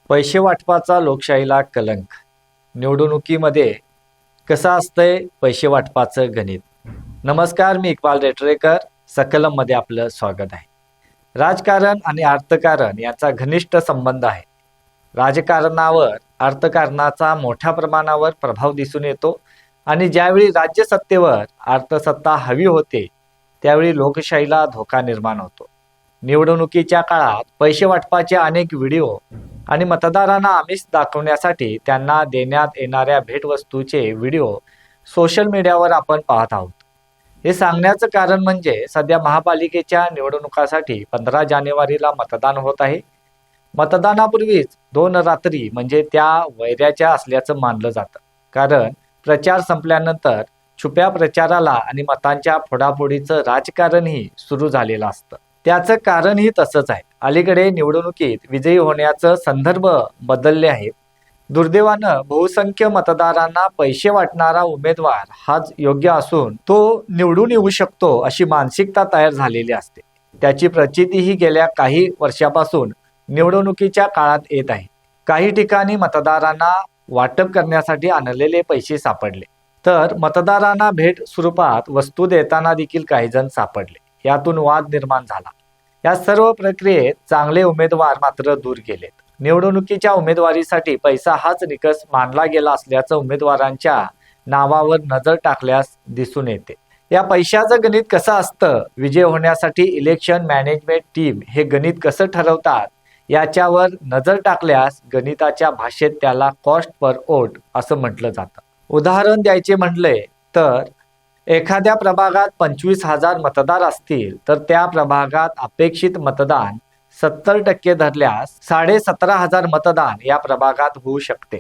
पैसे वाटपाचा लोकशाहीला कलंक. निवडणुकीमध्ये कसं असतंय पैसे वाटपाचं गणित. नमस्कार, मी इक्बाल रेटरेकर. सकलममध्ये आपलं स्वागत आहे. राजकारण आणि अर्थकारण यांचा घनिष्ठ संबंध आहे. राजकारणावर अर्थकारणाचा मोठ्या प्रमाणावर प्रभाव दिसून येतो आणि ज्यावेळी राज्य सत्तेवर अर्थसत्ता हवी होते त्यावेळी लोकशाहीला धोका निर्माण होतो. निवडणुकीच्या काळात पैसे वाटपाचे अनेक व्हिडिओ आणि मतदारांना आमिष दाखवण्यासाठी त्यांना देण्यात येणाऱ्या भेटवस्तूचे व्हिडिओ सोशल मीडियावर आपण पाहत आहोत. हे सांगण्याचं कारण म्हणजे सध्या महापालिकेच्या निवडणुकासाठी 15 जानेवारीला मतदान होत आहे. मतदानापूर्वीच 2 रात्री म्हणजे त्या वैऱ्याच्या असल्याचं मानलं जातं, कारण प्रचार संपल्यानंतर छुप्या प्रचाराला आणि मतांच्या फोडाफोडीचं राजकारणही सुरू झालेलं असतं. त्याचं कारणही तसंच आहे. अलीकडे निवडणुकीत विजयी होण्याचं संदर्भ बदलले आहेत. दुर्दैवानं बहुसंख्य मतदारांना पैसे वाटणारा उमेदवार हाच योग्य असून तो निवडून येऊ शकतो अशी मानसिकता तयार झालेली असते. त्याची प्रचितीही गेल्या काही वर्षापासून निवडणुकीच्या काळात येत आहे. काही ठिकाणी मतदारांना वाटप करण्यासाठी आणलेले पैसे सापडले, तर मतदारांना भेट स्वरूपात वस्तू देताना देखील काही जण सापडले. यातून वाद निर्माण झाला. या सर्व प्रक्रियेत चांगले उमेदवार मात्र दूर गेलेत. निवडणुकीच्या उमेदवारीसाठी पैसा हाच निकष मानला गेला असल्याचं उमेदवारांच्या नावावर नजर टाकल्यास दिसून येते. या पैशाचं गणित कसं असतं, विजय होण्यासाठी इलेक्शन मॅनेजमेंट टीम हे गणित कसं ठरवतात याच्यावर नजर टाकल्यास गणिताच्या भाषेत त्याला कॉस्ट पर वोट असं म्हटलं जातं. उदाहरण द्यायचे म्हटले तर एखाद्या प्रभागात 25,000 मतदार असतील तर त्या प्रभागात अपेक्षित मतदान 70% धरल्यास 17,500 मतदान या प्रभागात होऊ शकते.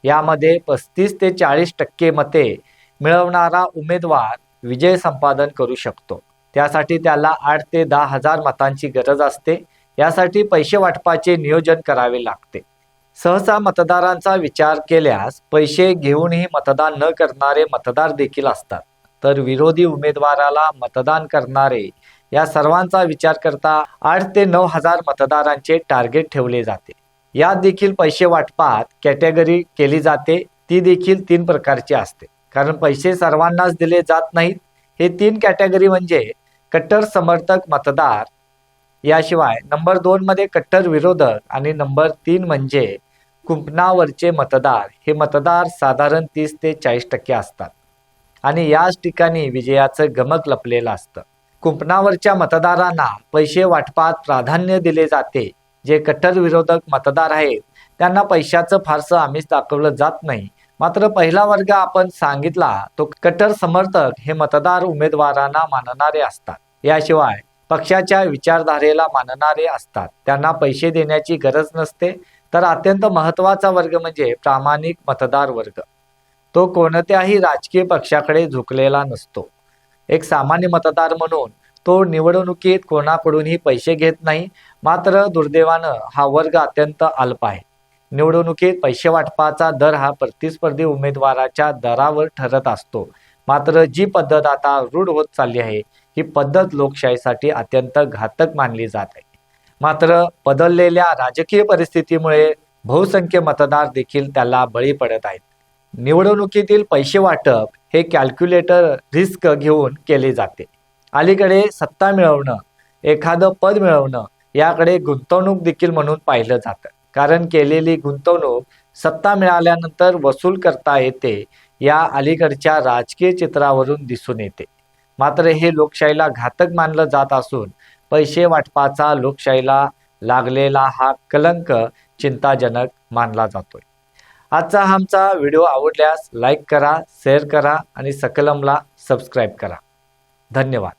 यामध्ये 35 ते 40% मते मिळवणारा उमेदवार विजय संपादन करू शकतो. त्यासाठी त्याला 8 ते 10,000 मतांची गरज असते. यासाठी पैसे वाटपाचे नियोजन करावे लागते. सहसा मतदारांचा विचार केल्यास पैसे घेऊनही मतदान न करणारे मतदार देखील असतात, तर विरोधी उमेदवाराला मतदान करणारे या सर्वांचा विचार करता 8 ते 9,000 मतदारांचे टार्गेट ठेवले जाते. यात देखील पैसे वाटपात कॅटेगरी केली जाते. ती देखील 3 प्रकारची असते, कारण पैसे सर्वांनाच दिले जात नाहीत. हे 3 कॅटेगरी म्हणजे कट्टर समर्थक मतदार, याशिवाय नंबर 2 मध्ये कट्टर विरोधक आणि नंबर 3 म्हणजे कुंपणावरचे मतदार. हे मतदार साधारण 30 ते 40% असतात आणि याच ठिकाणी विजयाचं गमक लपलेलं असतं. कुंपणावरच्या मतदारांना पैसे वाटपात प्राधान्य दिले जाते. जे कट्टर विरोधक मतदार आहेत त्यांना पैशाचं फारसं आमिष दाखवलं जात नाही. मात्र पहिला वर्ग आपण सांगितला तो कट्टर समर्थक हे मतदार उमेदवारांना मानणारे असतात. याशिवाय पक्षाच्या विचारधारेला मानणारे असतात. त्यांना पैसे देण्याची गरज नसते. तर अत्यंत महत्त्वाचा वर्ग म्हणजे प्रामाणिक मतदार वर्ग. तो कोणत्याही राजकीय पक्षाकडे झुकलेला नसतो. एक सामान्य मतदार म्हणून तो निवडणुकीत कोणाकडूनही पैसे घेत नाही. मात्र दुर्दैवानं हा वर्ग अत्यंत अल्प आहे. निवडणुकीत पैसे वाटपाचा दर हा प्रतिस्पर्धी उमेदवाराच्या दरावर ठरत असतो. मात्र जी पद्धत आता रूढ होत चालली आहे ही पद्धत लोकशाहीसाठी अत्यंत घातक मानली जात आहे. मात्र बदललेल्या राजकीय परिस्थितीमुळे बहुसंख्य मतदार देखील त्याला बळी पडत आहेत. निवडणुकीतील पैसे वाटप हे कॅल्क्युलेटर रिस्क घेऊन केले जाते. अलीकडे सत्ता मिळवणं, एखादं पद मिळवणं याकडे गुंतवणूक देखील म्हणून पाहिलं जातं, कारण केलेली गुंतवणूक सत्ता मिळाल्यानंतर वसूल करता येते. या अलीकडच्या राजकीय चित्रावरून दिसून येते. मात्र हे लोकशाहीला घातक मानलं जात असून पैसे वाटपाचा लोकशाहीला लागलेला हा कलंक चिंताजनक मानला जातोय. आजचा आमचा व्हिडिओ आवडल्यास लाईक करा, शेअर करा आणि सकलमला सबस्क्राईब करा. धन्यवाद.